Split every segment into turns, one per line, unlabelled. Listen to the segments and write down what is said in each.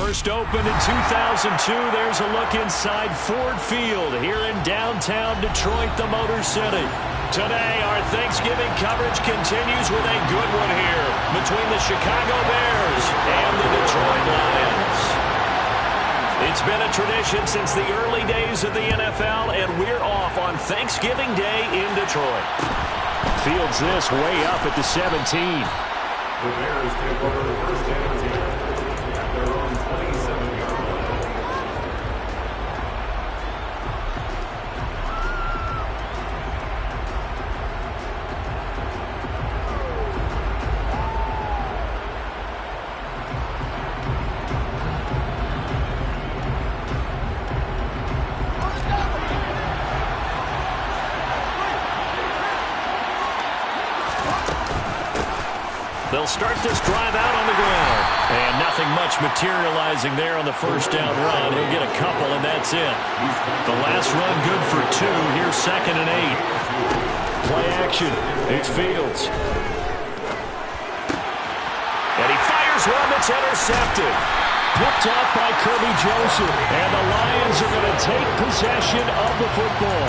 First opened in 2002, there's a look inside Ford Field here in downtown Detroit, the Motor City. Today, our Thanksgiving coverage continues with a good one here between the Chicago Bears and the Detroit Lions. It's been a tradition since the early days of the NFL, and we're off on Thanksgiving Day in Detroit. Fields this way up at the 17.
The Bears take over the first and 10 at their own 27-yard line.
They'll start this drive out on the ground. And nothing much materializing there on the first down run. He'll get a couple, and that's it. The last run good for 2. Here's 2nd and 8. Play action. It's Fields. And he fires one that's intercepted. Picked off by Kirby Joseph. And the Lions are going to take possession of the football.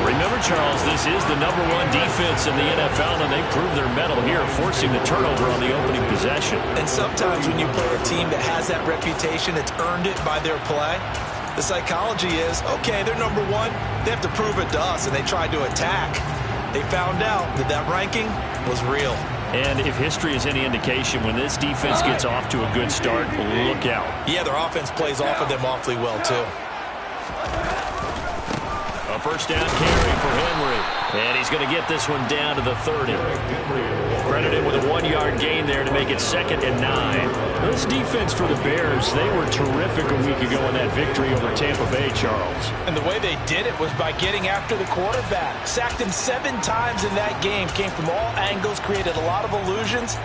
Remember, Charles, this is the #1 defense in the NFL, and they proved their mettle here, forcing the turnover on the opening possession.
And sometimes when you play a team that has that reputation, it's earned it by their play. The psychology is, okay, they're #1. They have to prove it to us, and they tried to attack. They found out that that ranking was real.
And if history is any indication, when this defense gets off to a good start, look out.
Yeah, their offense plays off of them awfully well, too.
A first down carry for Henry. And he's going to get this one down to the 30. Credited with a 1-yard gain there to make it 2nd and 9. This defense for the Bears, they were terrific a week ago in that victory over Tampa Bay, Charles.
And the way they did it was by getting after the quarterback. Sacked him 7 times in that game. Came from all angles, created a lot of illusions,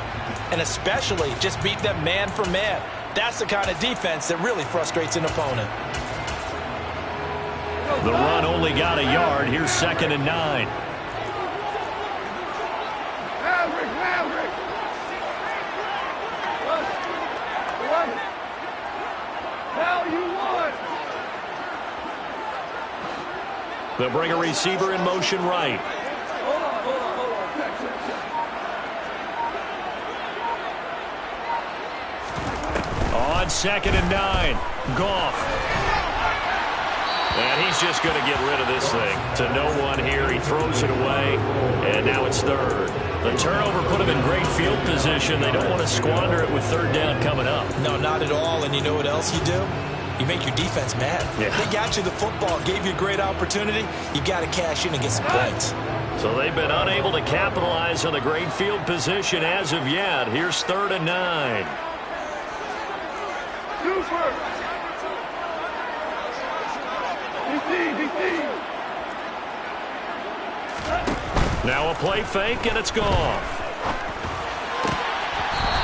and especially just beat them man for man. That's the kind of defense that really frustrates an opponent.
The run only got a yard. Here's 2nd and 9. They'll bring a receiver in motion right. On 2nd and 9, Goff. And he's just going to get rid of this thing. To no one here. He throws it away, and now it's 3rd. The turnover put him in great field position. They don't want to squander it with 3rd down coming up.
No, not at all. And you know what else you do? You make your defense mad.
Yeah.
They got you the football, gave you a great opportunity. You got to cash in and get some points.
So they've been unable to capitalize on the great field position as of yet. Here's 3rd and 9. Now a play fake, and it's Goff.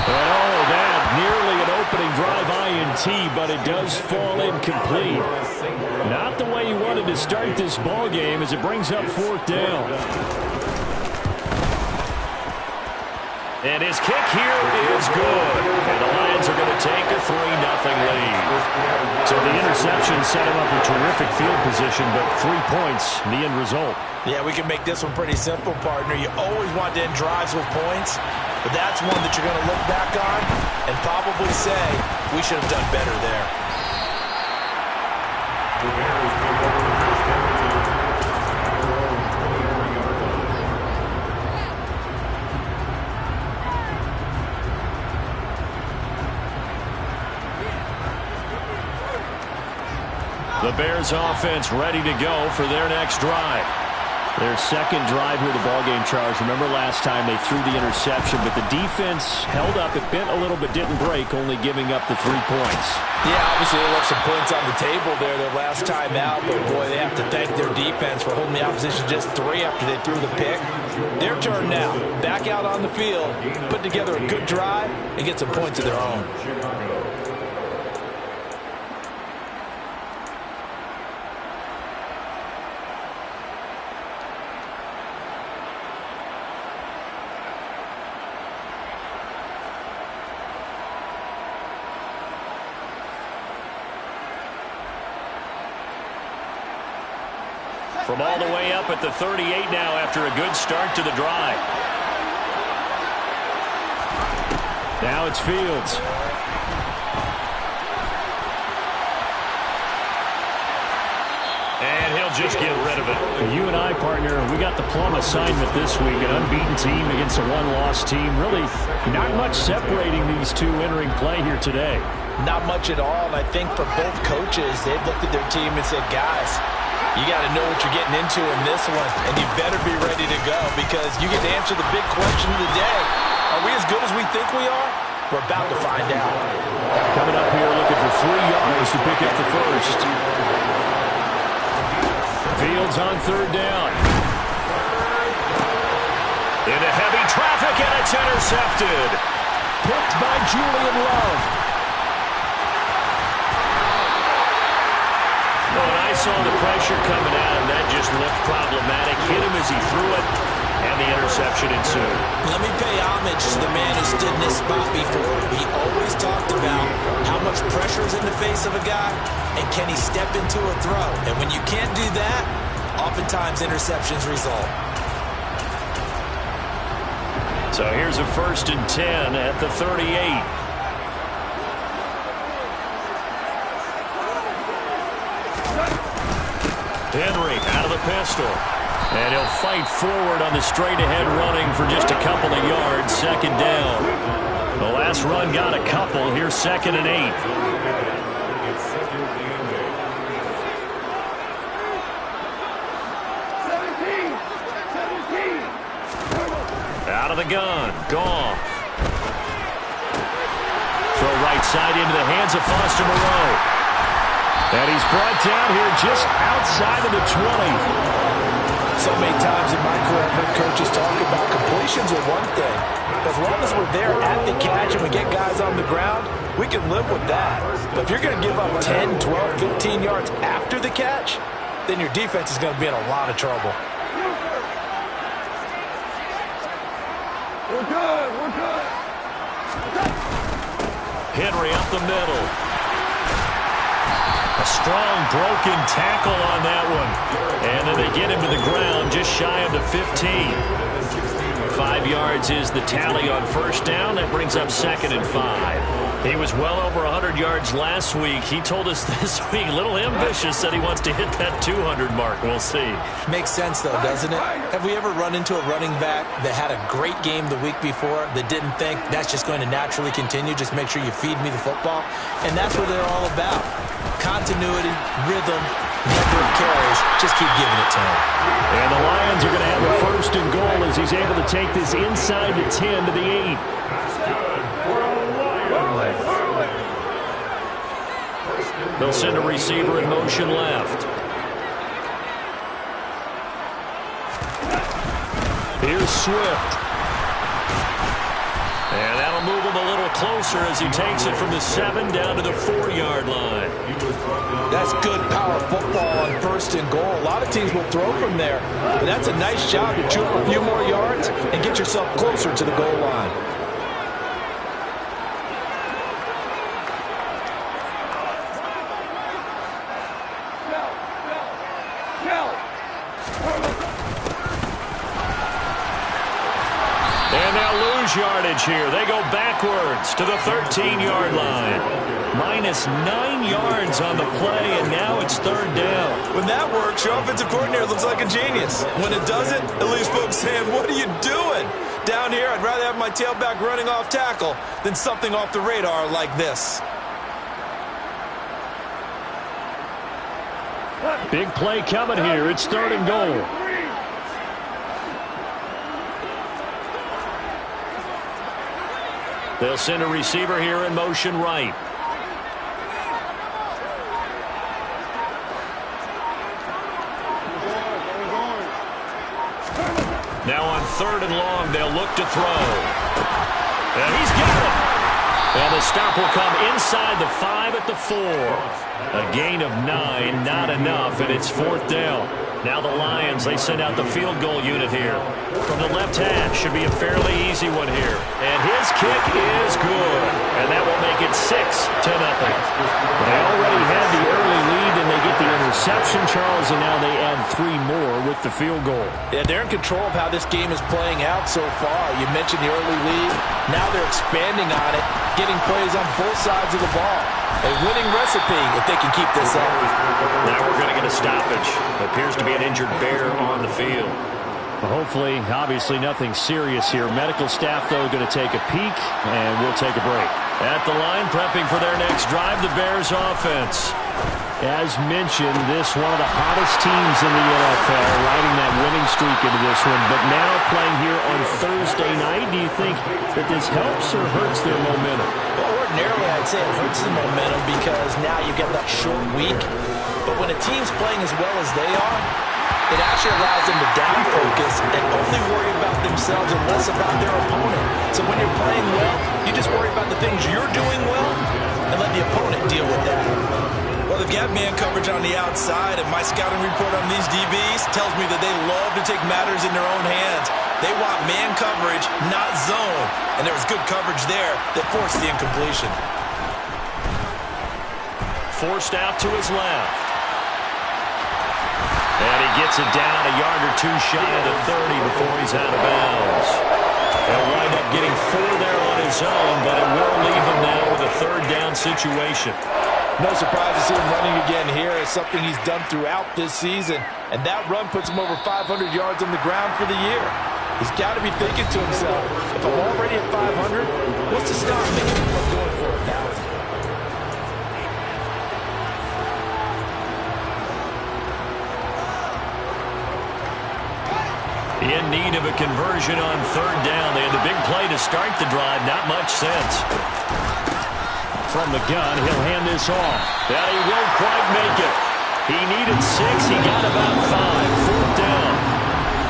And oh, that nearly an opening drive INT, but it does fall incomplete. Not the way he wanted to start this ball game as it brings up 4th down. And his kick here is good. And the Lions are going to take a 3-0 lead. So the interception set him up a terrific field position, but 3 points, the end result.
Yeah, we can make this one pretty simple, partner. You always want to end drives with points, but that's one that you're going to look back on and probably say, we should have done better there.
The Bears take over the first and 10 at their own 23-yard line.
The Bears offense ready to go for their next drive. Their 2nd drive here of the ballgame, Charles. Remember last time they threw the interception, but the defense held up. It bent a little but didn't break, only giving up the 3 points.
Yeah, obviously they left some points on the table there their last time out, but boy, they have to thank their defense for holding the opposition just 3 after they threw the pick. Their turn now. Back out on the field, put together a good drive, and get some points of their own.
From all the way up at the 38 now after a good start to the drive. Now it's Fields. And he'll just get rid of it.
You and I, partner, we got the plum assignment this week. An unbeaten team against a one-loss team. Really not much separating these two entering play here today.
Not much at all, and I think for both coaches, they've looked at their team and said, guys, you got to know what you're getting into in this one, and you better be ready to go because you get to answer the big question of the day. Are we as good as we think we are? We're about to find out.
Coming up here looking for 3 yards to pick up the first. Fields on third down.
Into heavy traffic, and it's intercepted.
Picked by Julian Love.
Well, and I saw the pressure coming at him. That just looked problematic. Hit him as he threw it, and the interception ensued.
Let me pay homage to the man who stood in this spot before. He always talked about how much pressure is in the face of a guy, and can he step into a throw. And when you can't do that, oftentimes interceptions result.
So here's a 1st and 10 at the 38. Henry out of the pistol. And he'll fight forward on the straight-ahead running for just a couple of yards. 2nd down. The last run got a couple. Here's 2nd and 8. Out of the gun. Goff. Throw right side into the hands of Foster Moreau. And he's brought down here just outside of the 20.
So many times in my career, I've heard coaches talk about completions are one thing. As long as we're there at the catch and we get guys on the ground, we can live with that. But if you're going to give up 10, 12, 15 yards after the catch, then your defense is going to be in a lot of trouble.
We're good. We're good.
Henry up the middle. A strong broken tackle on that one. And then they get him to the ground just shy of the 15. 5 yards is the tally on 1st down. That brings up 2nd and 5. He was well over 100 yards last week. He told us this week, a little ambitious, said he wants to hit that 200 mark. We'll see.
Makes sense, though, doesn't it? Have we ever run into a running back that had a great game the week before that didn't think that's just going to naturally continue? Just make sure you feed me the football. And that's what they're all about. Continuity, rhythm, number of carries. Just keep giving it to him.
And the Lions are going to have a 1st and goal as he's able to take this inside the 10 to the 8.
They'll send a receiver in motion left. Here's Swift. And that'll move him a little closer as he takes it from the 7 down to the 4-yard line.
That's good power football on 1st and goal. A lot of teams will throw from there. But that's a nice job to chew up a few more yards and get yourself closer to the goal line.
And they'll lose yardage here. They go backwards to the 13-yard line. Minus 9 yards on the play, and now it's 3rd down.
When that works, your offensive coordinator looks like a genius. When it doesn't, it leaves folks saying, what are you doing? Down here, I'd rather have my tailback running off tackle than something off the radar like this.
Big play coming here. It's 3rd and goal.
They'll send a receiver here in motion right. Now on 3rd and long, they'll look to throw. And he's got it. And the stop will come inside the 5 at the 4. A gain of 9, not enough, and it's 4th down. Now the Lions, they send out the field goal unit here. From the left hash, should be a fairly easy one here. And his kick is good. And that will make it 6-0. They already had the early lead, and they get the interception.
interception, Charles, and now they add 3 more with the field goal.
Yeah, they're in control of how this game is playing out so far. You mentioned the early lead. Now they're expanding on it, getting plays on both sides of the ball. A winning recipe if they can keep this up.
Now we're going to get a stoppage. Appears to be an injured bear on the field.
Well, hopefully, obviously nothing serious here. Medical staff, though, going to take a peek, and we'll take a break.
At the line, prepping for their next drive, the Bears offense.
As mentioned, this one of the hottest teams in the NFL, riding that winning streak into this one. But now playing here on Thursday night, do you think that this helps or hurts their momentum?
Well, ordinarily, I'd say it hurts the momentum because now you get that short week. But when a team's playing as well as they are, it actually allows them to down focus and only worry about themselves and less about their opponent. So when you're playing well, you just worry about the things you're doing well and let the opponent deal with that.
Well, they've got man coverage on the outside, and my scouting report on these DBs tells me that they love to take matters in their own hands. They want man coverage, not zone. And there was good coverage there that forced the incompletion.
Forced out to his left. And he gets it down a yard or 2 shy of the 30 before he's out of bounds. He'll wind up getting 4 there on his own, but it will leave him now with a 3rd down situation.
No surprise to see him running again here. It's something he's done throughout this season. And that run puts him over 500 yards on the ground for the year. He's got to be thinking to himself, if I'm already at 500, what's to stop me from going for 1,000?
In need of a conversion on 3rd down. They had the big play to start the drive. Not much sense.
From the gun, he'll hand this off.
That he won't quite make it. He needed 6. He got about 5. 4th down.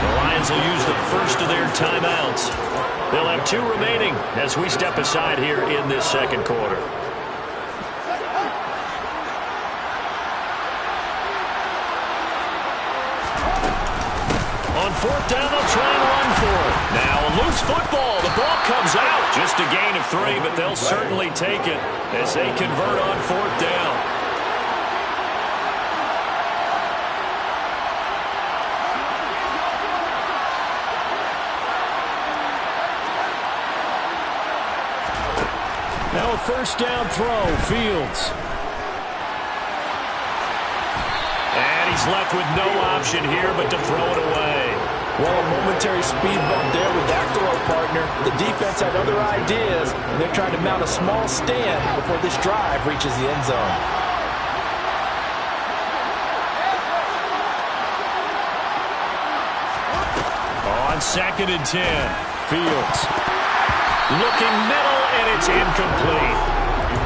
The Lions will use the first of their timeouts. They'll have 2 remaining as we step aside here in this 2nd quarter. On 4th down, they'll try and run for it. Now a loose football. The ball comes out. Just a gain of 3, but they'll certainly take it as they convert on 4th down.
Now a 1st down throw, Fields.
And he's left with no option here but to throw it away.
Well, a momentary speed bump there with that throw partner. The defense had other ideas, and they're trying to mount a small stand before this drive reaches the end zone.
On 2nd and 10, Fields. Looking middle, and it's incomplete.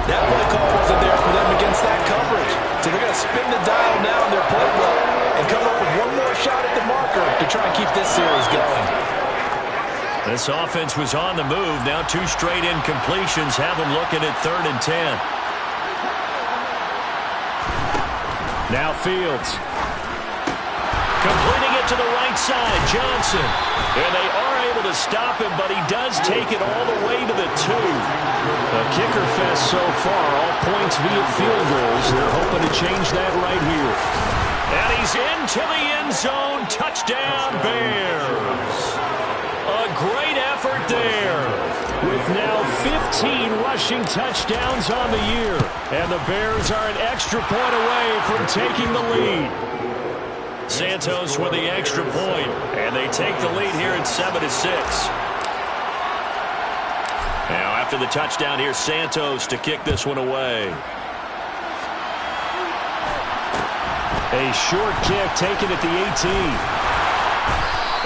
That play call wasn't there for them against that coverage. So they're going to spin the dial now in their playbook and come up with one more shot at the marker to try and keep this series going.
This offense was on the move. Now 2 straight incompletions have them looking at 3rd and 10.
Now Fields.
Completing it to the right side, Johnson. And they are able to stop him, but he does take it all the way to the 2.
A kicker fest so far, all points via field goals. They're hoping to change that right here.
And he's into the end zone. Touchdown, Bears. A great effort there.
With now 15 rushing touchdowns on the year.
And the Bears are an extra point away from taking the lead. Santos with the extra point, and they take the lead here at 7-6. Now after the touchdown here, Santos to kick this one away.
A short kick taken at the 18.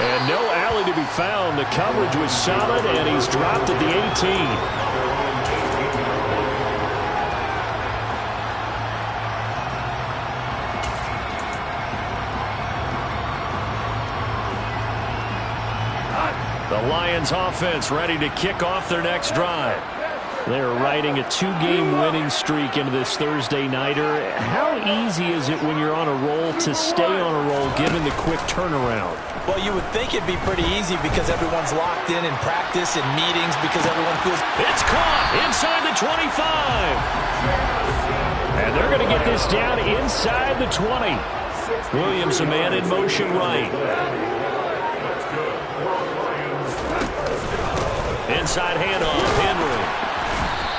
And no alley to be found. The coverage was solid, and he's dropped at the 18.
The Lions offense ready to kick off their next drive.
They're riding a 2-game winning streak into this Thursday nighter. How easy is it when you're on a roll to stay on a roll given the quick turnaround?
Well, you would think it'd be pretty easy because everyone's locked in practice and meetings because everyone feels...
It's caught inside the 25.
And they're going to get this down inside the 20.
Williams, a man in motion right. Inside handoff, Henry.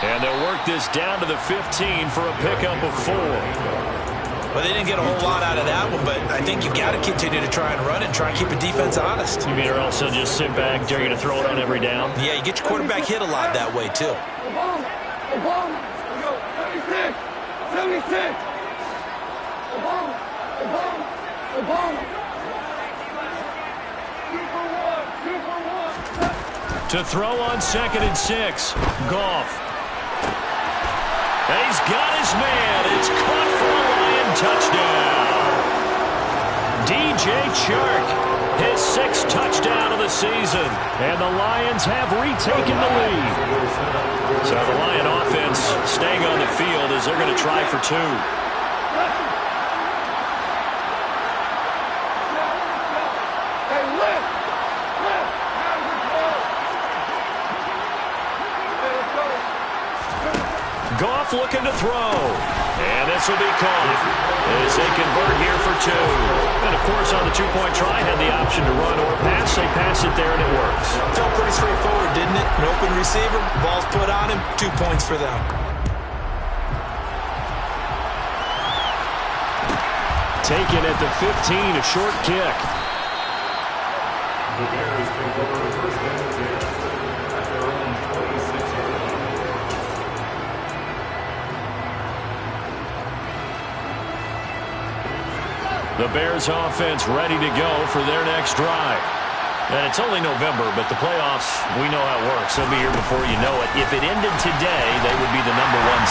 And they'll work this down to the 15 for a pickup of 4.
Well, they didn't get a whole lot out of that one, but I think you got to continue to try and run and try and keep a defense honest.
You mean or else they'll just sit back, dare you to throw it on every down?
Yeah, you get your quarterback hit a lot that way, too.
76!
To throw on 2nd and 6. Goff. And he's got his man. It's caught for a Lion touchdown. DJ Chark, his 6th touchdown of the season. And the Lions have retaken the lead. So the Lion offense staying on the field as they're going to try for 2. Goff looking to throw. And this will be caught as they convert here for 2. And, of course, on the 2-point try, had the option to run or pass. They pass it there, and it works.
Felt pretty straightforward, didn't it? An open receiver, ball's put on him, 2 points for them.
Taken at the 15, a short kick.
The Bears take over first down and 10 at their own 26-yard line.
The Bears offense ready to go for their next drive. And it's only November, but the playoffs, we know how it works. They'll be here before you know it. If it ended today, they would be the #1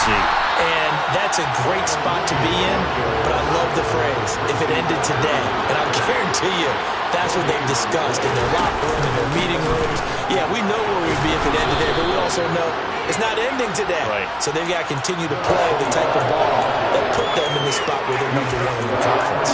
seed.
And that's a great spot to be in, but I love the phrase, if it ended today. And I'll guarantee you, that's what they've discussed in their locker room, in their meeting rooms. Yeah, we know where we'd be if it ended there, but we also know it's not ending today.
Right.
So they've got to continue to play the type of ball that put them in the spot where they're #1 in the conference.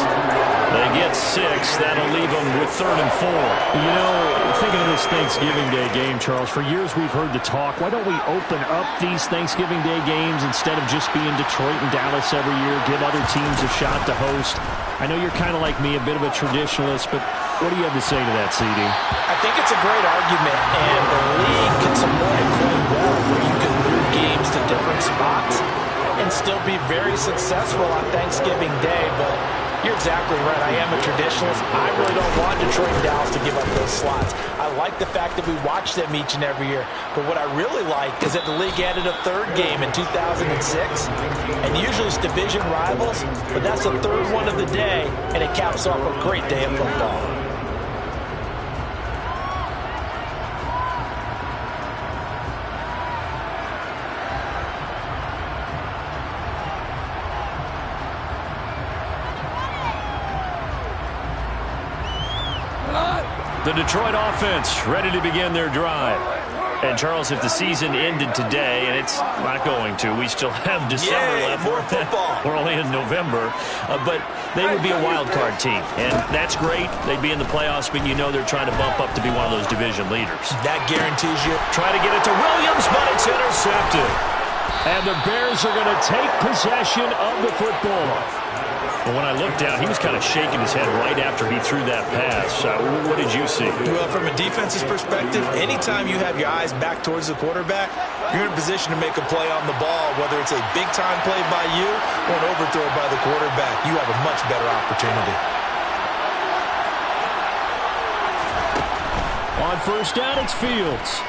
They get 6. That'll leave them with 3rd and 4.
You know, thinking of this Thanksgiving Day game, Charles, for years we've heard the talk, why don't we open up these Thanksgiving Day games instead of just being Detroit and Dallas every year, give other teams a shot to host? I know you're kind of like me, a bit of a traditionalist, but what do you have to say to that, CD?
I think it's a great argument, and the league can support it quite well, where you can move games to different spots and still be very successful on Thanksgiving Day, but you're exactly right. I am a traditionalist. I really don't want Detroit and Dallas to give up those slots. I like the fact that we watch them each and every year. But what I really like is that the league added a 3rd game in 2006. And usually it's division rivals, but that's the 3rd one of the day, and it caps off a great day of football.
The Detroit offense ready to begin their drive. And, Charles, if the season ended today, and it's not going to, we still have December left.
More football.
We're only in November. But they would be a wild card team. And that's great. They'd be in the playoffs, but you know they're trying to bump up to be one of those division leaders.
That guarantees you.
Try to get it to Williams, but it's intercepted.
And the Bears are going to take possession of the football.
Well, when I looked down, he was kind of shaking his head right after he threw that pass. What did you see?
Well, from a defense's perspective, anytime you have your eyes back towards the quarterback, you're in a position to make a play on the ball, whether it's a big-time play by you or an overthrow by the quarterback. You have a much better opportunity.
On 1st down, it's Fields.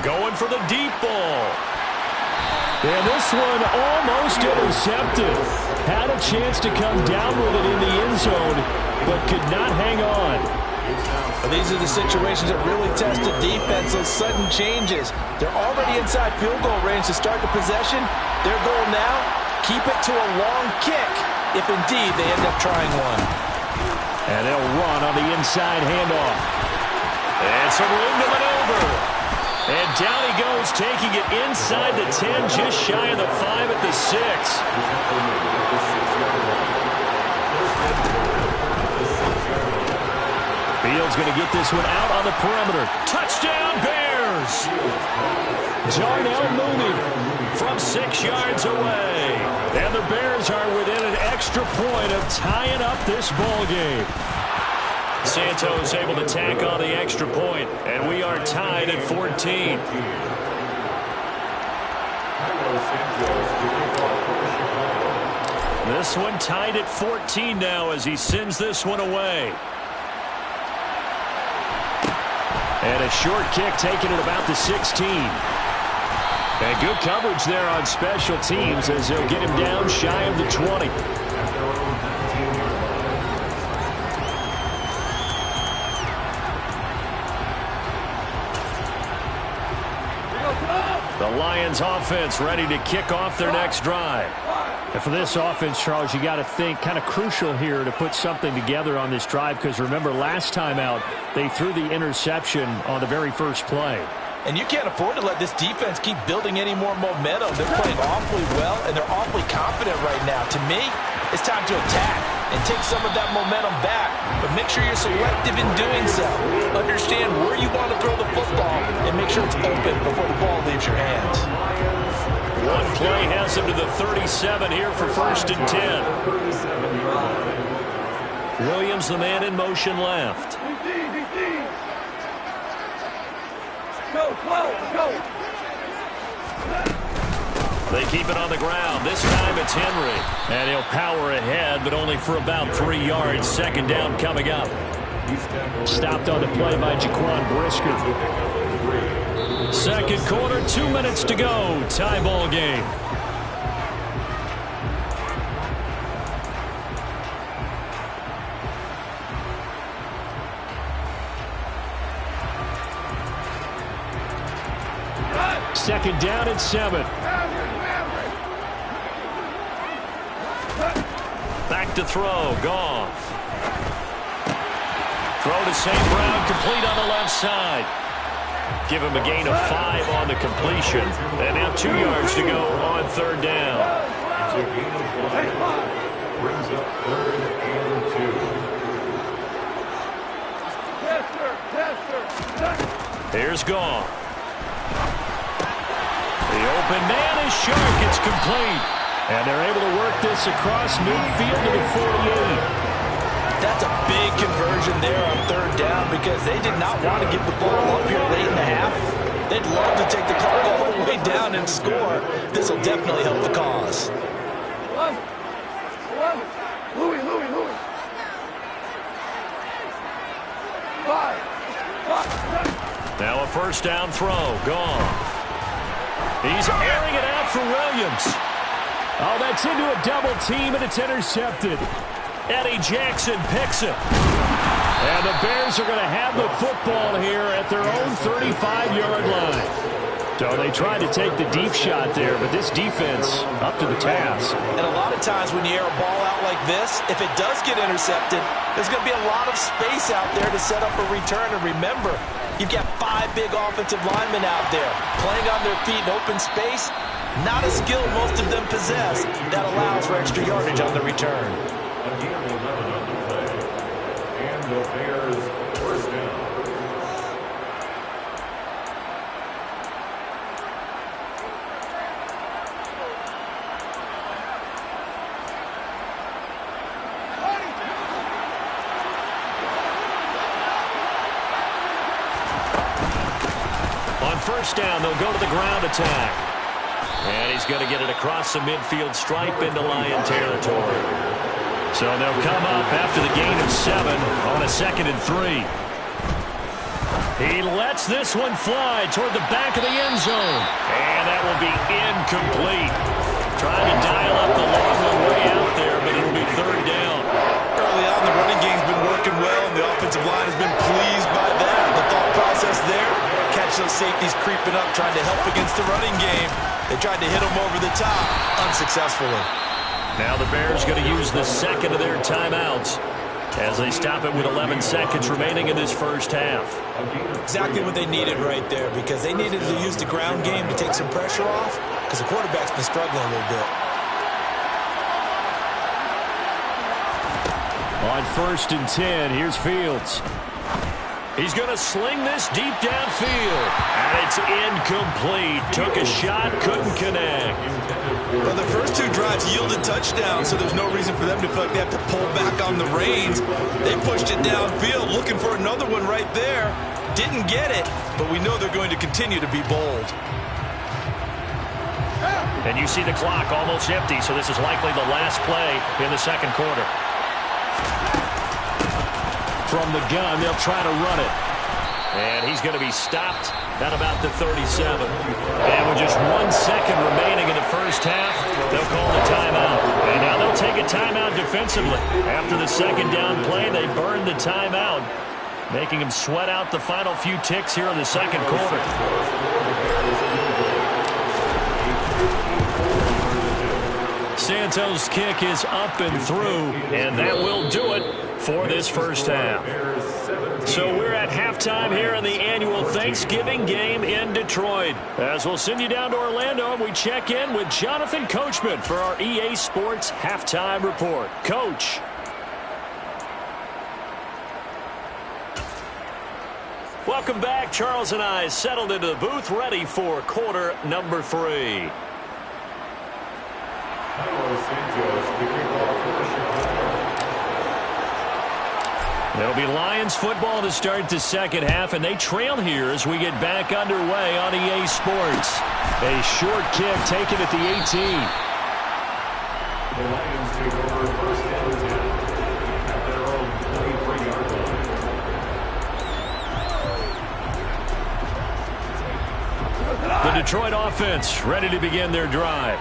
Going for the deep ball.
And this one almost intercepted. Had a chance to come down with it in the end zone, but could not hang on.
Well, these are the situations that really test the defense, those sudden changes. They're already inside field goal range to start the possession. Their goal now, keep it to a long kick, if indeed they end up trying one.
And they'll run on the inside handoff.
And some room to maneuver. And down he goes, taking it inside the 10, just shy of the 5 at the 6. Fields going to get this one out on the perimeter. Touchdown, Bears! Darnell Mooney from 6 yards away. And the Bears are within an extra point of tying up this ball game. Santos able to tack on the extra point, and we are tied at 14. This one tied at 14 now as he sends this one away. And a short kick taken at about the 16. And good coverage there on special teams as they'll get him down shy of the 20. The Lions offense ready to kick off their next drive. And for this offense, Charles, you got to think kind of crucial here to put something together on this drive, because remember last time out they threw the interception on the very first play.
And you can't afford to let this defense keep building any more momentum. They're playing awfully well, and they're awfully confident right now. To me, it's time to attack and take some of that momentum back. But make sure you're selective in doing so. Understand where you want to throw the football and make sure it's open before the ball leaves your hands.
One play has him to the 37 here for 1st and 10. Williams, the man in motion left.
Go.
They keep it on the ground. This time it's Henry. And he'll power ahead, but only for about 3 yards. 2nd down coming up.
Stopped on the play by Jaquan Brisker.
2nd quarter, 2 minutes to go. Tie ball game.
Second down and 7.
Back to throw. Goff. Throw to St. Brown, complete on the left side. Give him a gain of 5 on the completion. And now 2 yards to go on 3rd down.
Brings up 3rd and 2.
Here's Goff. The open man is Shark. It's complete.
And they're able to work this across midfield to the 48.
That's a big conversion there on 3rd down, because they did not want to give the ball up here late in the half. They'd love to take the clock all the way down and score. This will definitely help the cause.
Louis.
Now a 1st down throw. Gone. He's airing it out for Williams.
Oh, that's into a double team, and it's intercepted.
Eddie Jackson picks it. And the Bears are going to have the football here at their own 35-yard line.
So they tried to take the deep shot there, but this defense up to the task.
And a lot of times when you air a ball out like this, if it does get intercepted, there's going to be a lot of space out there to set up a return. And remember, you've got 5 big offensive linemen out there playing on their feet in open space. Not a skill most of them possess that allows for extra yardage on the return.
Again, 11 on the play. And the Bears 1st down.
On 1st down, they'll go to the ground attack. And he's going to get it across the midfield stripe into Lion territory. So they'll come up after the gain of 7 on a 2nd and 3. He lets this one fly toward the back of the end zone. And that will be incomplete. Trying to dial up the long one way out there, but it'll be 3rd down.
Early on, the running game's been working well, and the offensive line has been pleased by that. The thought process there, catch those safeties creeping up, trying to help against the running game. They tried to hit him over the top, unsuccessfully.
Now the Bears going to use the 2nd of their timeouts. as they stop it with 11 seconds remaining in this first half.
Exactly what they needed right there, because they needed to use the ground game to take some pressure off, because the quarterback's been struggling a little bit.
On 1st and 10, here's Fields.
He's going to sling this deep downfield, and it's incomplete. Took a shot, couldn't connect.
Well, the first 2 drives yielded touchdowns, so there's no reason for them to feel like they have to pull back on the reins. They pushed it downfield, looking for another one right there. Didn't get it, but we know they're going to continue to be bold.
And you see the clock almost empty, so this is likely the last play in the second quarter.
From the gun, they'll try to run it.
And he's going to be stopped at about the 37. And with just 1 second remaining in the first half, they'll call the timeout. And now they'll take a timeout defensively. After the second down play, they burned the timeout, making him sweat out the final few ticks here in the second quarter. Santos' kick is up and through, and that will do it for this first half. So we're at halftime here in the annual Thanksgiving game in Detroit. As we'll send you down to Orlando, we check in with Jonathan Coachman for our EA Sports Halftime Report. Coach. Welcome back. Charles and I settled into the booth, ready for quarter number 3. It'll be Lions football to start the second half, and they trail here as we get back underway on EA Sports. A short kick taken at the 18.
The Lions take over first down 10 at their own 23-yard line.
The Detroit offense ready to begin their drive.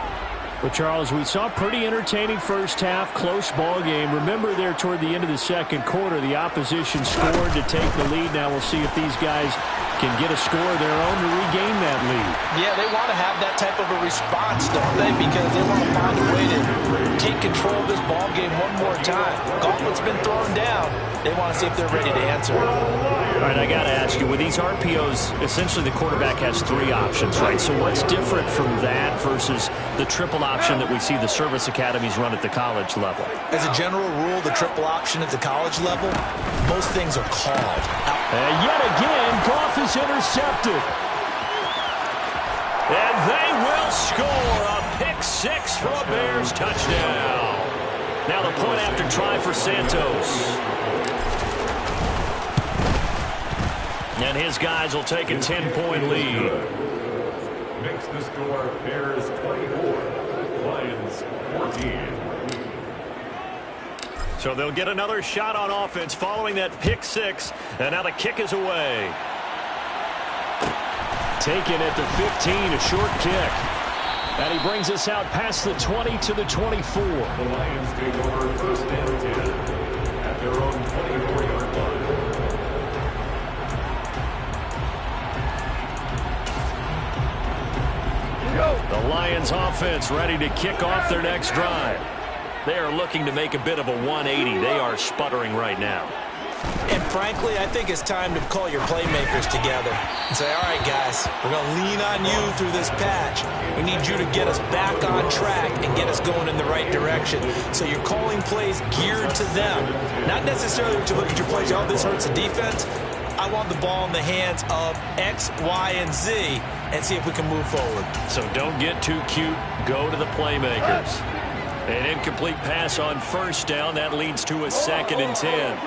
Well, Charles, we saw a pretty entertaining first half, close ball game. Remember there toward the end of the second quarter, the opposition scored to take the lead. Now we'll see if these guys can get a score of their own to regain that lead.
Yeah, they want to have that type of a response, don't they? Because they want to find a way to take control of this ball game one more time. Gauntlet's been thrown down. They want to see if they're ready to answer.
All right, I got to ask you, with these RPOs, essentially the quarterback has 3 options, right? So what's different from that versus the triple option that we see the service academies run at the college level?
As a general rule, the triple option at the college level, most things are called.
And yet again, Goff is intercepted.
And they will score a pick-6 for a Bears touchdown. Now the point after try for Santos. And his guys will take a 10-point lead.
Makes the score Bears 24, Lions 14.
So they'll get another shot on offense following that pick-6. And now the kick is away.
Taken at the 15, a short kick. And he brings us out past the 20 to the 24.
The Lions take over first down 10 at their own 24-yard line.
The Lions offense ready to kick off their next drive. They are looking to make a bit of a 180. They are sputtering right now.
And frankly, I think it's time to call your playmakers together and say, all right, guys, we're going to lean on you through this patch. We need you to get us back on track and get us going in the right direction. So you're calling plays geared to them. Not necessarily to look at your plays, oh, this hurts the defense. I want the ball in the hands of X, Y, and Z and see if we can move forward.
So don't get too cute. Go to the playmakers. An incomplete pass on first down. That leads to a 2nd and 10.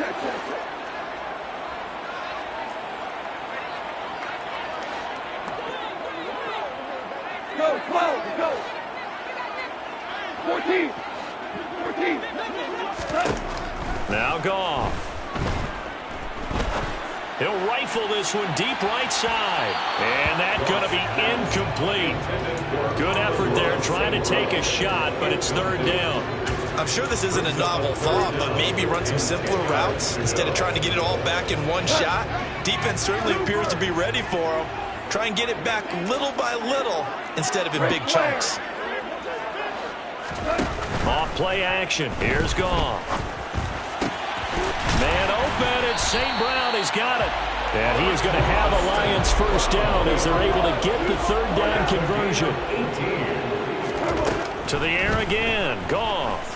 Go, 12, go. 14.
Now Goff. He'll rifle this one deep right side. And that's going to be incomplete. Good effort there trying to take a shot, but it's 3rd down.
I'm sure this isn't a novel thought, but maybe run some simpler routes instead of trying to get it all back in one shot. Defense certainly appears to be ready for them. Try and get it back little by little instead of in big chunks.
Off play action. Here's Goff. Man open, it's St. Brown. He's got it. And he is going to have a Lions first down as they're able to get the third down conversion. To the air again. Goff.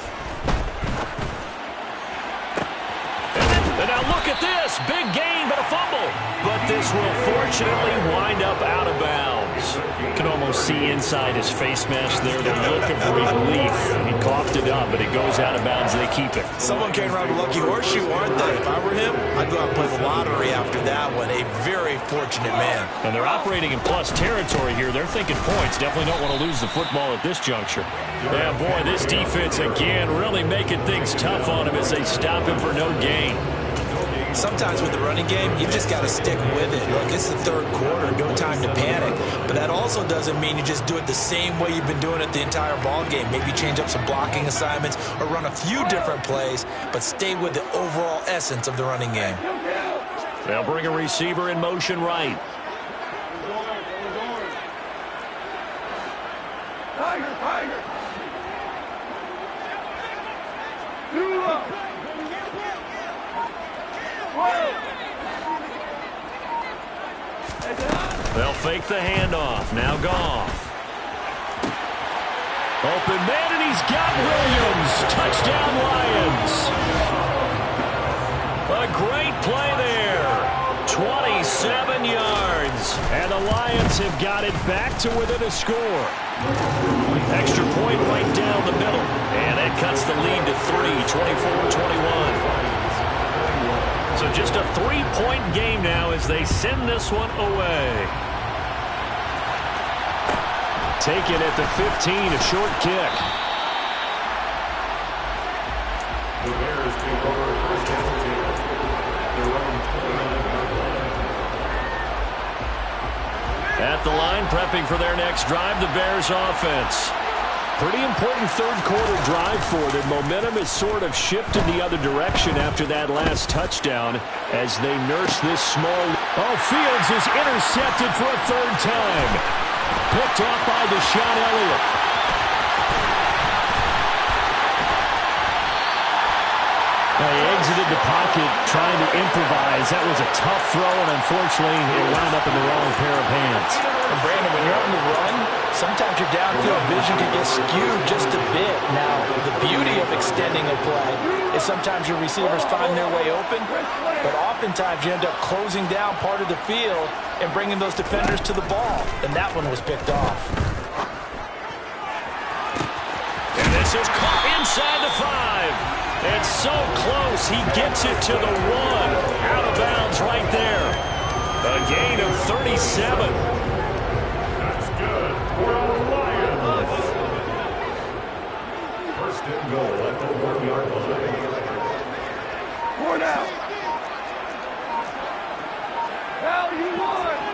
And now look at this. Big gain, but a fumble. But this will fortunately wind up out of bounds.
You can almost see inside his face mask there the look of relief. He coughed it up, but it goes out of bounds. They keep it.
Someone came around with a lucky horseshoe, aren't they? If I were him, I'd go out and play the lottery after that one. A very fortunate man.
And they're operating in plus territory here. They're thinking points. Definitely don't want to lose the football at this juncture.
Yeah, boy, this defense again really making things tough on him as they stop him for no gain.
Sometimes with the running game, you just got to stick with it. Look, it's the third quarter, no time to panic. But that also doesn't mean you just do it the same way you've been doing it the entire ball game. Maybe change up some blocking assignments or run a few different plays, but stay with the overall essence of the running game.
They'll bring a receiver in motion right.
Tiger, Tiger. Too low.
They'll fake the handoff. Now Goff. Open man, and he's got Williams. Touchdown, Lions. A great play there. 27 yards. And the Lions have got it back to within a score. Extra point right down the middle. And that cuts the lead to 3, 24-21. So just a 3-point game now as they send this one away. Taken at the 15, a short kick.
The Bears take over first down at their own 29.
At the line, prepping for their next drive, the Bears offense. Pretty important third quarter drive for them. Momentum has sort of shifted the other direction after that last touchdown as they nurse this small. Oh, Fields is intercepted for a third time. Picked off by Deshaun Elliott.
He exited the pocket trying to improvise. That was a tough throw, and unfortunately, it wound up in the wrong pair of hands.
And Brandon, when you're on the run, sometimes your downfield vision can get skewed just a bit. Now, the beauty of extending a play is sometimes your receivers find their way open, but oftentimes you end up closing down part of the field and bringing those defenders to the ball, and that one was picked off.
And this is caught inside the 5. It's so close, he gets it to the 1. Out of bounds right there. A gain of 37.
That's good for the Lions. First and goal at the 1-yard line.
4 down. Hell, you won.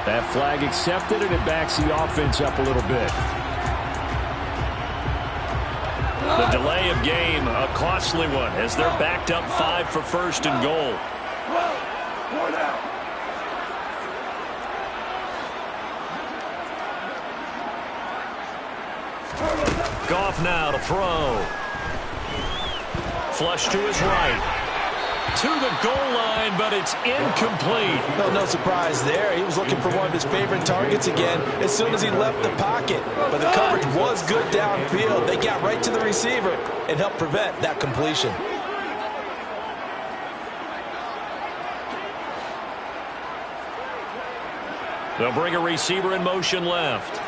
That flag accepted, and it backs the offense up a little bit.
The delay of game, a costly one, as they're backed up 5 for first and goal.
4 down.
Goff now to throw. Flush to his right. To the goal line, but it's incomplete.
No surprise there. He was looking for one of his favorite targets again as soon as he left the pocket. But the coverage was good downfield. They got right to the receiver and helped prevent that completion.
They'll bring a receiver in motion left.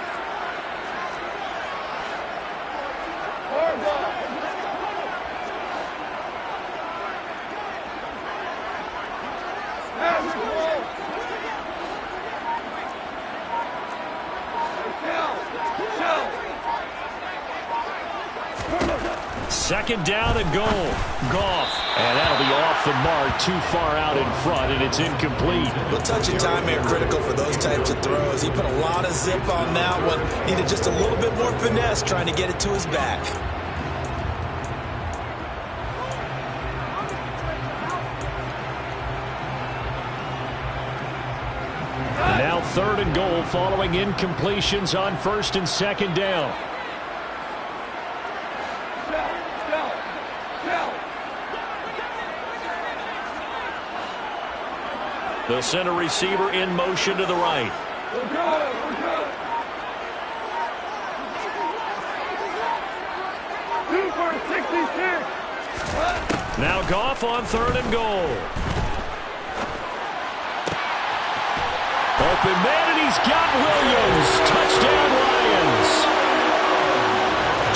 Second down and goal. Goff.
And that'll be off the mark, too far out in front, and it's incomplete.
The touch and time are critical for those types of throws. He put a lot of zip on that one. Needed just a little bit more finesse trying to get it to his back.
And now 3rd and goal following incompletions on 1st and 2nd down.
The center receiver in motion to the right.
We're good. We're good. 2 for 66.
Now Goff on 3rd and goal.
Open man, and he's got Williams. Touchdown, Lions.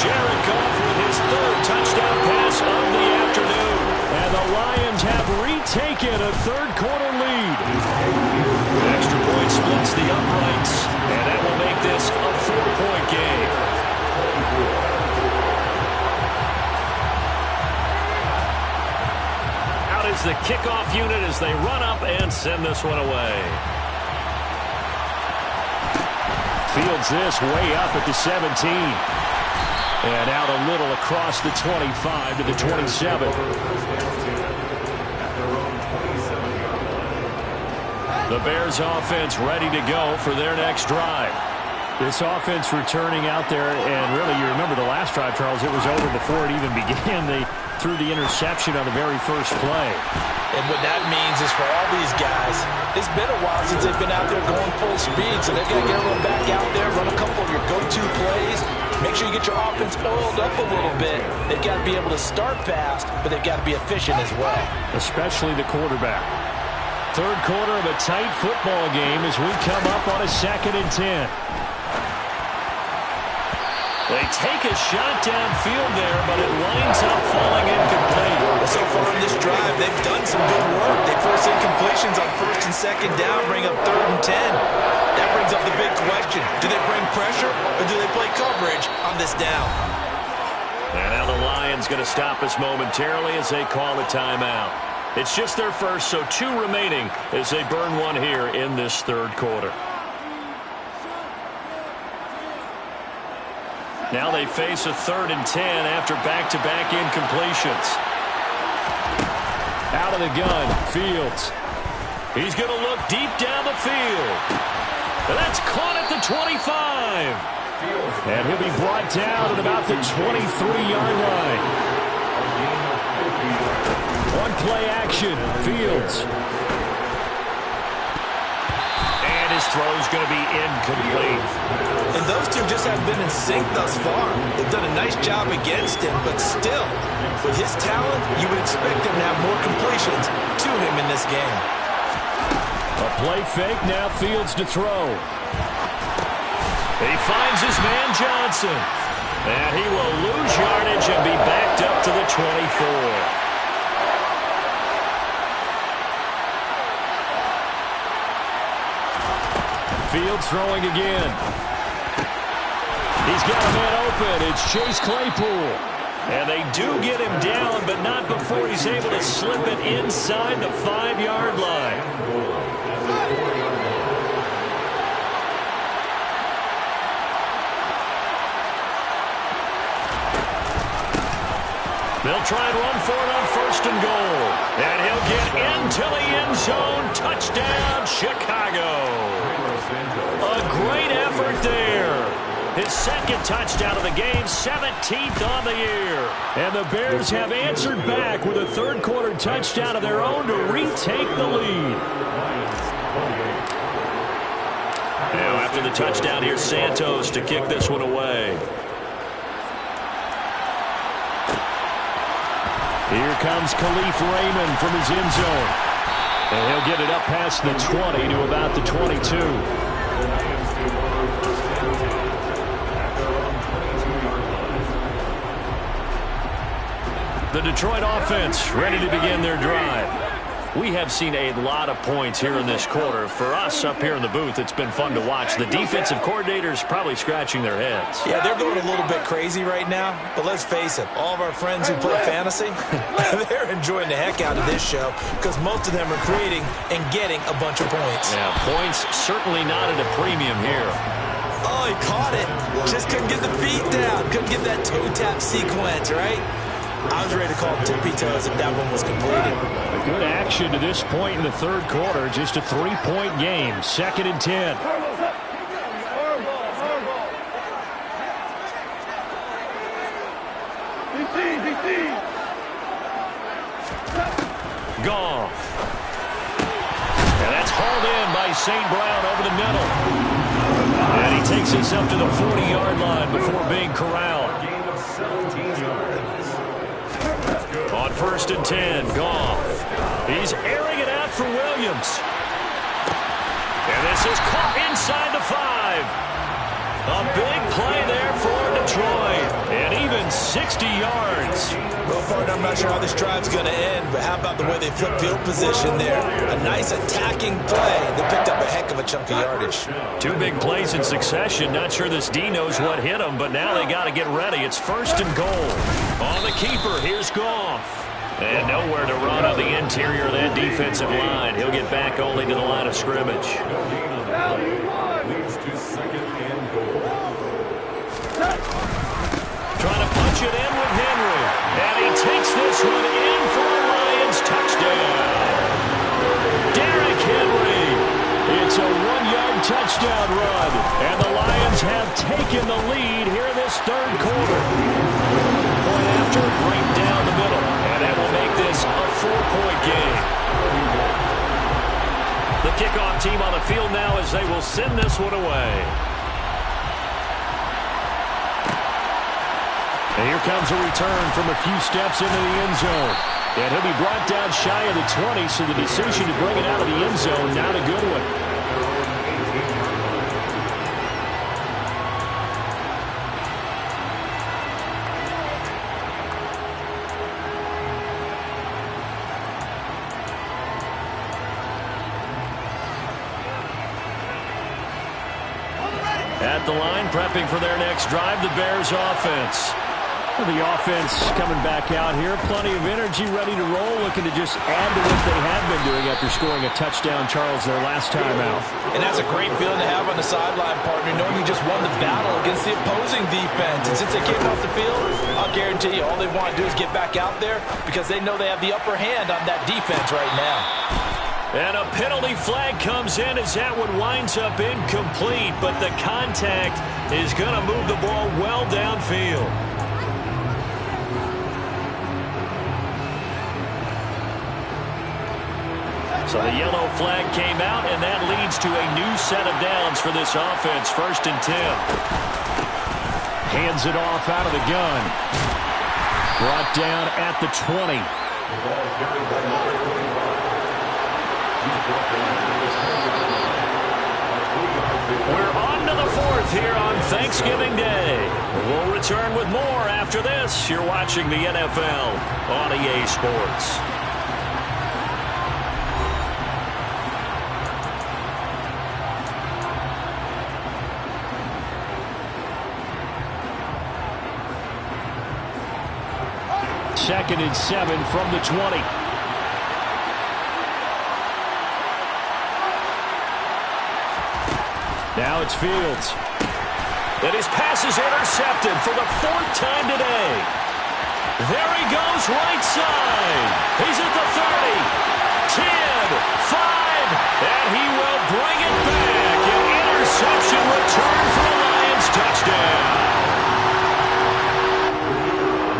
Jared Goff with his 3rd touchdown pass of the afternoon.
And the Lions have retaken a 3rd quarter lead.
Extra point splits the uprights, and that will make this a 4-point game. Out is the kickoff unit as they run up and send this one away.
Fields this way up at the 17. And out a little across the 25 to the 27.
The Bears offense ready to go for their next drive.
This offense returning out there, and really you remember the last drive, Charles, it was over before it even began. They threw the interception on the very first play.
And what that means is for all these guys, it's been a while since they've been out there going full speed, so they've got to get everyone back out there, run a couple of your go-to plays, make sure you get your offense oiled up a little bit. They've got to be able to start fast, but they've got to be efficient as well.
Especially the quarterback. 3rd quarter of a tight football game as we come up on a 2nd and 10.
They take a shot downfield there, but it winds up falling incomplete.
So far in this drive, they've done some good work. They force incompletions on 1st and 2nd down, bring up 3rd and 10. That brings up the big question. Do they bring pressure, or do they play coverage on this down?
And now the Lions going to stop us momentarily as they call a timeout. It's just their first, so 2 remaining as they burn one here in this 3rd quarter. Now they face a 3rd and 10 after back-to-back incompletions.
Out of the gun, Fields.
He's going to look deep down the field. And that's caught at the 25.
And he'll be brought down at about the 23-yard line. One play action, Fields.
And his throw's going to be incomplete.
And those two just haven't been in sync thus far. They've done a nice job against him, but still, with his talent, you would expect him to have more completions to him in this game.
A play fake, now Fields to throw.
He finds his man Johnson. And he will lose yardage and be backed up to the 24.
Fields throwing again. He's got a man open. It's Chase Claypool.
And they do get him down, but not before he's able to slip it inside the 5-yard line. They'll try and run for it on 1st and goal. And he'll get into the end zone. Touchdown, Chicago. A great effort there. His 2nd touchdown of the game, 17th on the year.
And the Bears have answered back with a 3rd quarter touchdown of their own to retake the lead.
Now after the touchdown, here's Santos to kick this one away.
Here comes Khalif Raymond from his end zone. And he'll get it up past the 20 to about the 22.
The Detroit offense ready to begin their drive. We have seen a lot of points here in this quarter. For us up here in the booth, it's been fun to watch. The defensive coordinators probably scratching their heads.
Yeah, they're going a little bit crazy right now, but let's face it, all of our friends who play fantasy, they're enjoying the heck out of this show because most of them are creating and getting a bunch of points.
Yeah, points certainly not at a premium here.
Oh, he caught it. Just couldn't get the feet down. Couldn't get that toe tap sequence, right? I was ready to call tippy-toes if that one was completed.
A good action to this point in the third quarter. Just a 3-point game. 2nd and 10.
Goff. And that's hauled in by St. Brown over the middle. And he takes this up to the 40-yard line before being corralled.
Gain of 17 yards.
On 1st and 10, Goff. He's airing it out for Williams. And this is caught inside the 5. A big play there for Detroit. And even 60 yards.
Well, partner, I'm not sure how this drive's going to end, but how about the way they flip field position there? A nice attacking play. They picked up a heck of a chunk of yardage.
2 big plays in succession. Not sure this D knows what hit him, but now they got to get ready. It's 1st and goal. On the keeper, here's Goff. And nowhere to run on the interior of that defensive line. He'll get back only to the line of scrimmage.
Leads to 2nd and goal.
Trying to punch it in with Henry. And he takes this one in for a Lions touchdown. Derrick Henry. It's a 1-yard touchdown run. And the Lions have taken the lead here in this third quarter. Point after, right down the middle. And that will make this a 4-point game. The kickoff team on the field now as they will send this one away. And here comes a return from a few steps into the end zone. And he'll be brought down shy of the 20, so the decision to bring it out of the end zone, not a good one. At the line, prepping for their next drive, the Bears offense.
The offense coming back out here. Plenty of energy, ready to roll, looking to just add to what they have been doing after scoring a touchdown, Charles, their last time out.
And that's a great feeling to have on the sideline, partner, knowing you just won the battle against the opposing defense. And since they came off the field, I'll guarantee you all they want to do is get back out there because they know they have the upper hand on that defense right now.
And a penalty flag comes in as that one winds up incomplete, but the contact is going to move the ball well downfield. So the yellow flag came out, and that leads to a new set of downs for this offense. 1st and 10.
Hands it off out of the gun. Brought down at the 20.
The ball carried by number 35.
We're on to the 4th here on Thanksgiving Day. We'll return with more after this. You're watching the NFL on EA Sports.
Second and 7 from the 20. Now it's Fields.
And his pass is intercepted for the 4th time today. There he goes right side. He's at the 30, 10, 5, and he will bring it back. An interception return for a Lions touchdown.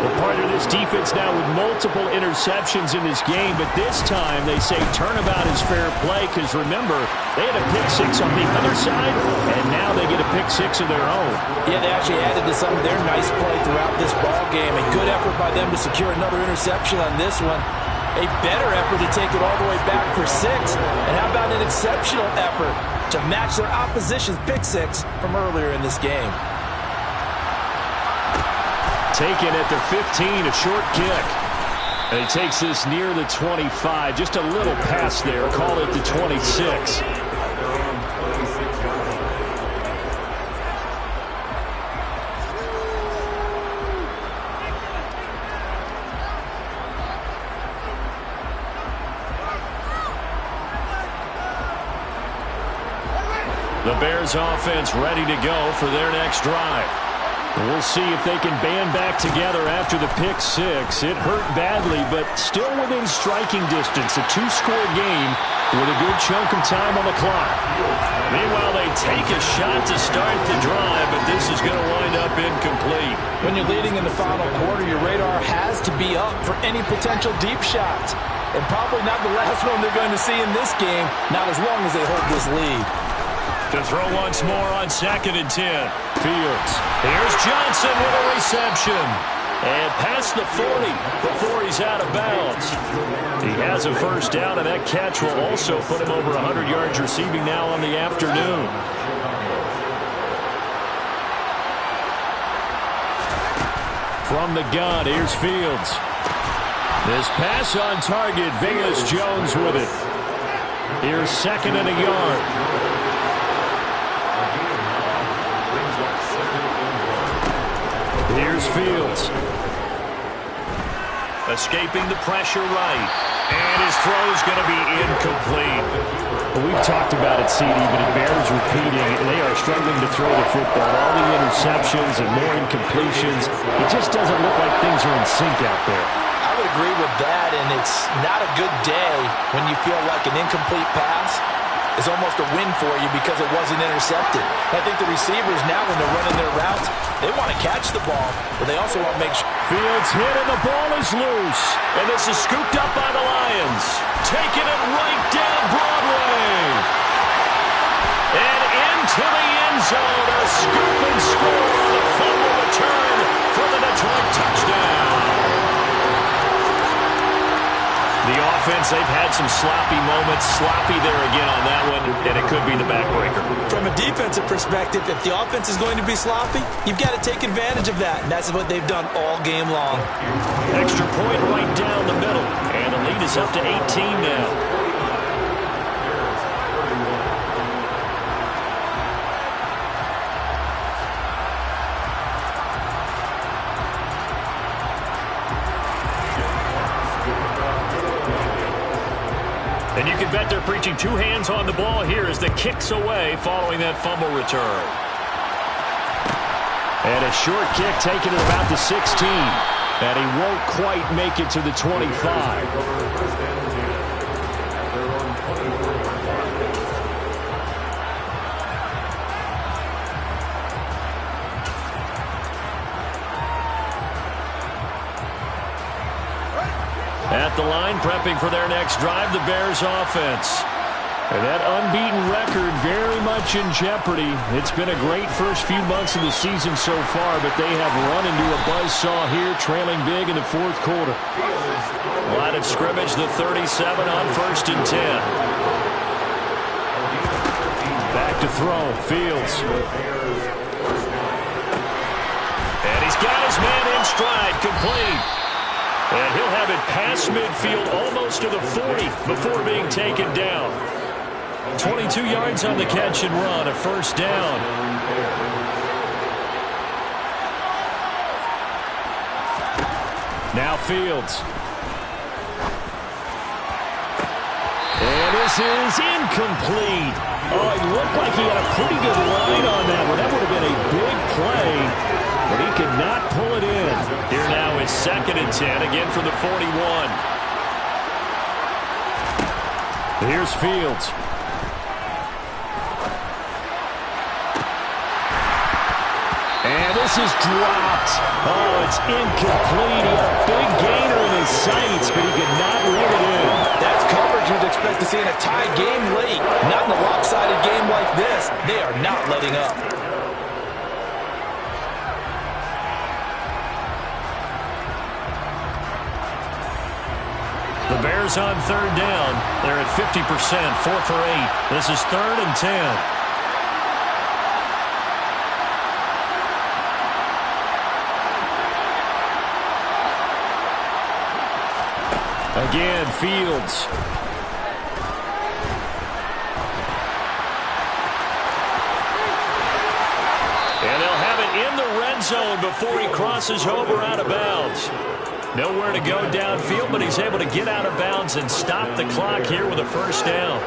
Well, partner, this defense now with multiple interceptions in this game, but this time they say turnabout is fair play because, remember, they had a pick 6 on the other side, and now they get a pick 6 of their own.
Yeah, they actually added to some of their nice play throughout this ball game. A good effort by them to secure another interception on this one. A better effort to take it all the way back for 6. And how about an exceptional effort to match their opposition's pick 6 from earlier in this game?
Taken at the 15, a short kick. And he takes this near the 25. Just a little pass there. Call it the 26.
The Bears offense ready to go for their next drive.
We'll see if they can band back together after the pick six. It hurt badly, but still within striking distance. A two-score game with a good chunk of time on the clock.
Meanwhile, they take a shot to start the drive, but this is going to wind up incomplete.
When you're leading in the final quarter, your radar has to be up for any potential deep shots. And probably not the last one they're going to see in this game, not as long as they hold this lead.
To throw once more on 2nd and 10. Fields. Here's Johnson with a reception. And past the 40 before he's out of bounds. He has a first down, and that catch will also put him over 100 yards receiving now on the afternoon. From the gun, here's Fields. This pass on target, Vegas Jones with it. Here's 2nd and a yard. Here's Fields. Escaping the pressure right. And his throw's going to be incomplete.
Well, we've talked about it, CD, but it bears repeating. They are struggling to throw the football. All the interceptions and more incompletions. It just doesn't look like things are in sync out there.
I would agree with that, and it's not a good day when you feel like an incomplete pass is almost a win for you because it wasn't intercepted. I think the receivers now, when they're running their routes, they want to catch the ball, but they also want to make sure.
Fields hit and the ball is loose. And this is scooped up by the Lions. Taking it right down Broadway. And into the end zone. A scoop and score on a fumble return for the Detroit touchdown. The offense, they've had some sloppy moments. Sloppy there again on that one, and it could be the backbreaker.
From a defensive perspective, if the offense is going to be sloppy, you've got to take advantage of that, and that's what they've done all game long.
Extra point right down the middle, and the lead is up to 18 now. And you can bet they're preaching two hands on the ball here as the kick's away following that fumble return. And a short kick taken at about the 16. And he won't quite make it to the 25. At the line, prepping for their next drive, the Bears offense. And that unbeaten record very much in jeopardy. It's been a great first few months of the season so far, but they have run into a buzzsaw here, trailing big in the fourth quarter. Line of scrimmage, the 37 on 1st and 10. Back to throw, Fields. And he's got his man in stride, complete. And he'll have it past midfield almost to the 40 before being taken down. 22 yards on the catch and run, a first down. Now Fields. And this is incomplete. Oh, it looked like he had a pretty good line on that one. That would have been a big play. But he could not pull it in. Here now is 2nd and 10, again from the 41. Here's Fields. And this is dropped. Oh, it's incomplete. He had a big gainer in his sights, but he could not reel it in.
That's coverage you'd expect to see in a tie game late. Not in a lopsided game like this. They are not letting up.
The Bears on 3rd down. They're at 50%, 4 for 8. This is 3rd and 10. Again, Fields. And they'll have it in the red zone before he crosses over out of bounds. Nowhere to go downfield, but he's able to get out of bounds and stop the clock here with a first down.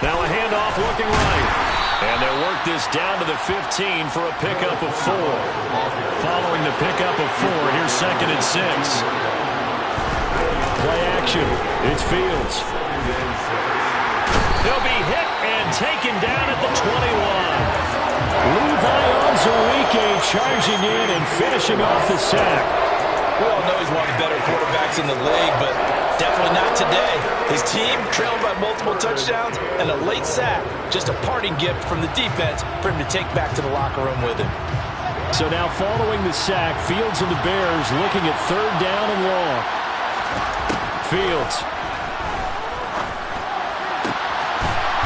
Now a hand off looking right. And they'll work this down to the 15 for a pickup of 4. Following the pickup of 4, here's 2nd and 6. Play action. It's Fields. He'll be hit and taken down at the 21. Levi Onwuzurike charging in and finishing off the sack.
We all know he's one of the better quarterbacks in the league, but definitely not today. His team trailed by multiple touchdowns and a late sack. Just a parting gift from the defense for him to take back to the locker room with him.
So now following the sack, Fields and the Bears looking at 3rd down and long. Fields.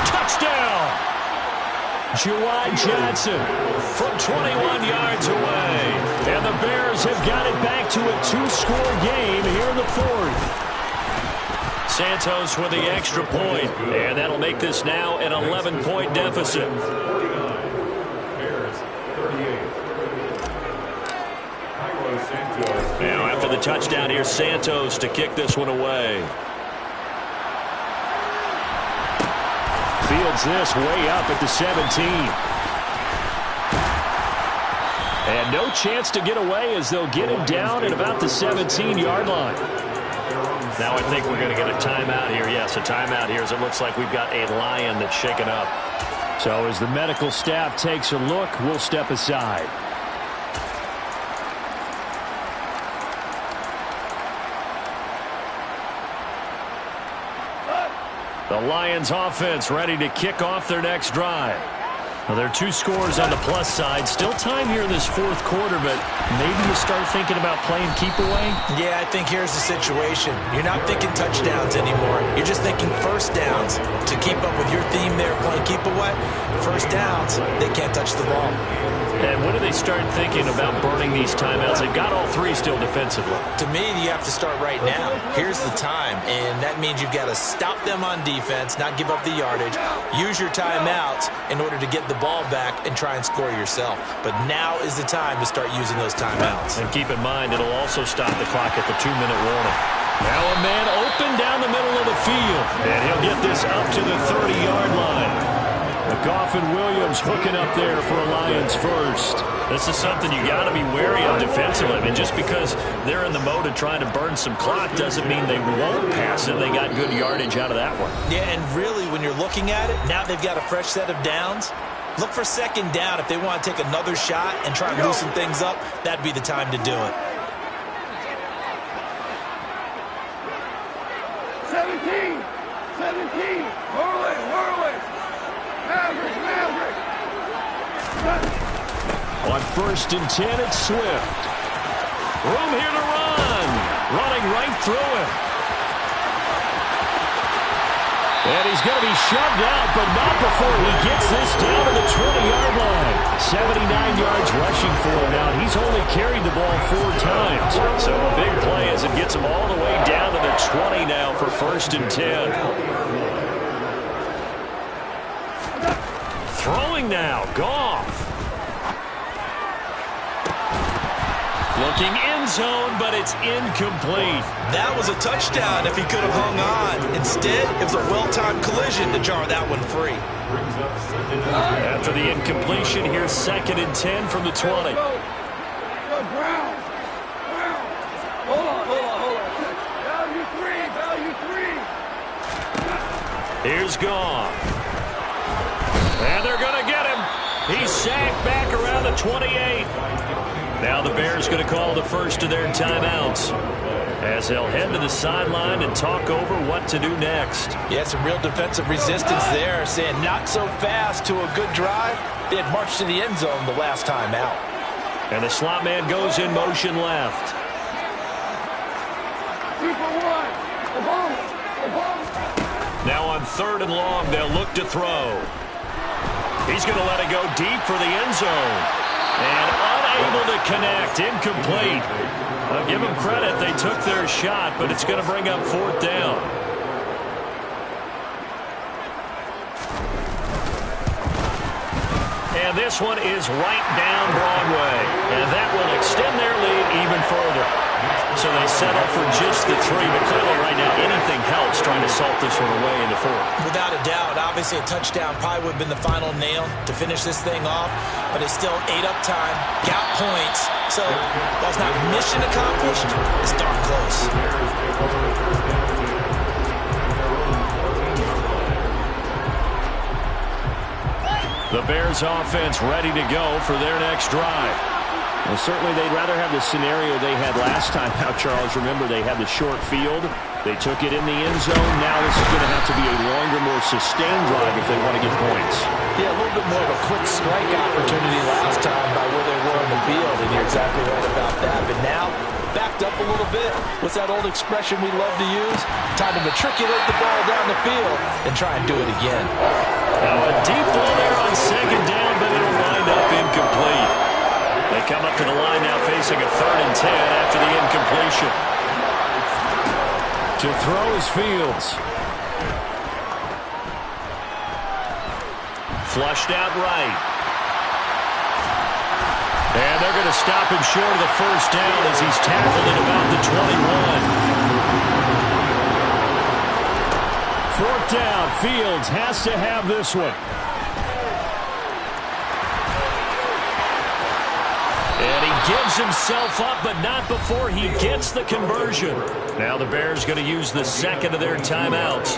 Touchdown! Juwan Johnson from 21 yards away. And the Bears have got it back to a 2-score game here in the 4th. Santos with the extra point, and that'll make this now an 11-point deficit.
Bears, 38.
Now after the touchdown, here's Santos to kick this one away.
Fields this way up at the 17. And no chance to get away as they'll get him down at about the 17-yard line.
Now I think we're going to get a timeout here. Yes, a timeout here as it looks like we've got a Lion that's shaken up.
So as the medical staff takes a look, we'll step aside.
The Lions offense ready to kick off their next drive. Well, there are 2 scores on the plus side. Still time here in this 4th quarter, but maybe you start thinking about playing keep away?
Yeah, I think here's the situation. You're not thinking touchdowns anymore. You're just thinking first downs. To keep up with your theme there, playing keep away, first downs, they can't touch the ball.
And when do they start thinking about burning these timeouts? They've got all 3 still defensively.
To me, you have to start right now. Here's the time, and that means you've got to stop them on defense, not give up the yardage, use your timeouts in order to get the ball back and try and score yourself. But now is the time to start using those timeouts.
And keep in mind, it'll also stop the clock at the 2-minute warning. Now a man open down the middle of the field, and he'll get this up to the 30-yard line. McGoff and Williams hooking up there for a Lions first. This is something you got to be wary of defensively. I mean, just because they're in the mode of trying to burn some clock doesn't mean they won't pass it. They got good yardage out of that one.
Yeah, and really, when you're looking at it, now they've got a fresh set of downs. Look for 2nd down. If they want to take another shot and try and loosen things up, that'd be the time to do it.
17! 17! Whirl it! Whirl it! Maverick! Maverick!
On 1st and 10, it's Swift.
Room here to run. Running right through him.
And he's going to be shoved out, but not before he gets this down to the 20-yard line. 79 yards rushing for him now. He's only carried the ball 4 times.
So a big play as it gets him all the way down to the 20 now for 1st and 10. Throwing now, Goff. Looking end zone, but it's incomplete.
That was a touchdown if he could have hung on. Instead, it was a well-timed collision to jar that one free.
After the incompletion, here's 2nd and 10 from the 20.
Go, Brown! Brown! Hold on. Value 3!
Here's Goff. And they're going to get him. He's sacked back around the 28. Now the Bears going to call the first of their timeouts as they'll head to the sideline and talk over what to do next.
Yeah, some real defensive resistance there, saying not so fast to a good drive. They had marched to the end zone the last time out.
And the slot man goes in motion left.
2 for 1.
Now on 3rd and long, they'll look to throw. He's going to let it go deep for the end zone. And unable to connect, incomplete. I'll give them credit, they took their shot, but it's going to bring up 4th down. And this one is right down Broadway. And that will extend their lead even further. So they settle for just the 3, but clearly right now anything helps trying to salt this one away into 4.
Without a doubt, obviously a touchdown probably would have been the final nail to finish this thing off, but it's still 8 up time, got points, so while it's not mission accomplished, it's darn close.
The Bears offense ready to go for their next drive.
Well, certainly they'd rather have the scenario they had last time out, Charles. Remember, they had the short field. They took it in the end zone. Now this is going to have to be a longer, more sustained drive if they want to get points.
Yeah, a little bit more of a quick strike opportunity last time by where they were on the field, and you're exactly right about that. But now, backed up a little bit. What's that old expression we love to use? Time to matriculate the ball down the field and try and do it again.
Now a deep ball there on second down, but it'll wind up incomplete. They come up to the line now facing a 3rd and 10 after the incompletion.
To throw is Fields.
Flushed out right. And they're going to stop him short of the first down as he's tackled at about the 21.
4th down. Fields has to have this one.
And he gives himself up, but not before he gets the conversion. Now the Bears going to use the second of their timeouts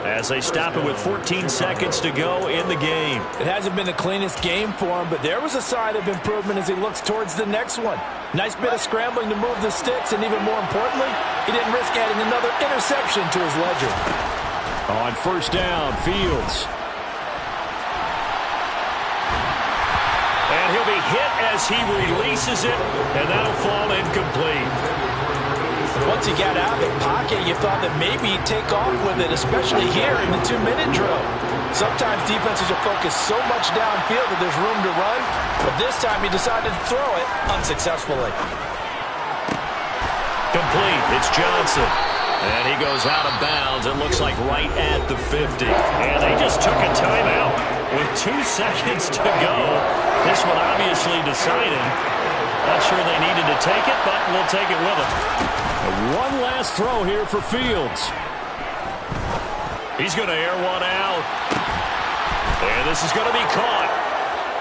as they stop it with 14 seconds to go in the game.
It hasn't been the cleanest game for him, but there was a sign of improvement as he looks towards the next one. Nice bit of scrambling to move the sticks, and even more importantly, he didn't risk adding another interception to his ledger.
On 1st down, Fields.
And he'll be hit as he releases it, and that'll fall incomplete.
Once he got out of the pocket, you thought that maybe he'd take off with it, especially here in the 2-minute drill. Sometimes defenses are focused so much downfield that there's room to run, but this time he decided to throw it unsuccessfully.
Complete. It's Johnson. And he goes out of bounds. It looks like right at the 50. And they just took a timeout with 2 seconds to go. This one obviously decided. Not sure they needed to take it, but we'll take it with them.
One last throw here for Fields.
He's going to air one out. And this is going to be caught.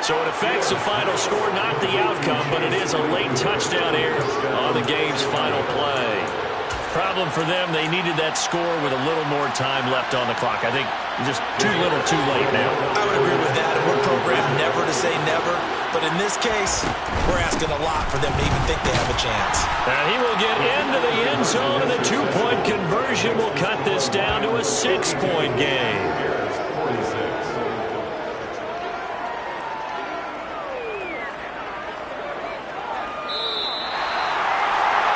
So it affects the final score, not the outcome, but it is a late touchdown error on the game's final play. Problem for them, they needed that score with a little more time left on the clock. I think just too little too late now.
I would agree with that. We're programmed never to say never. But in this case, we're asking a lot for them to even think they have a chance.
And he will get into the end zone, and the 2-point conversion will cut this down to a 6-point game.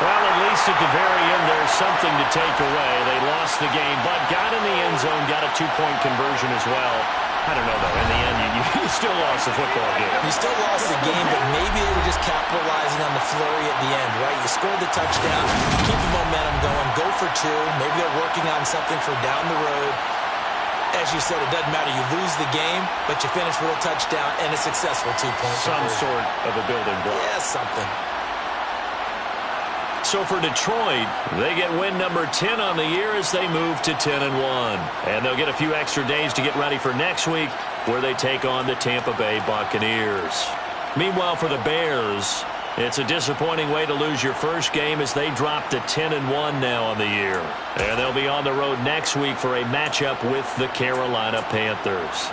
Well, at least at the very end, there's something to take away. They lost the game, but got in the end zone, got a 2-point conversion as well. I don't know, though. In the end, you still lost the football game.
You still lost the game, but maybe they were just capitalizing on the flurry at the end, right? You scored the touchdown, keep the momentum going, go for 2. Maybe they're working on something for down the road. As you said, it doesn't matter. You lose the game, but you finish with a touchdown and a successful 2-point
Some
conversion.
sort of a building block.
Yeah, something.
So for Detroit, they get win number 10 on the year as they move to 10-1. And they'll get a few extra days to get ready for next week, where they take on the Tampa Bay Buccaneers. Meanwhile, for the Bears, it's a disappointing way to lose your first game as they drop to 10-1 now on the year. And they'll be on the road next week for a matchup with the Carolina Panthers.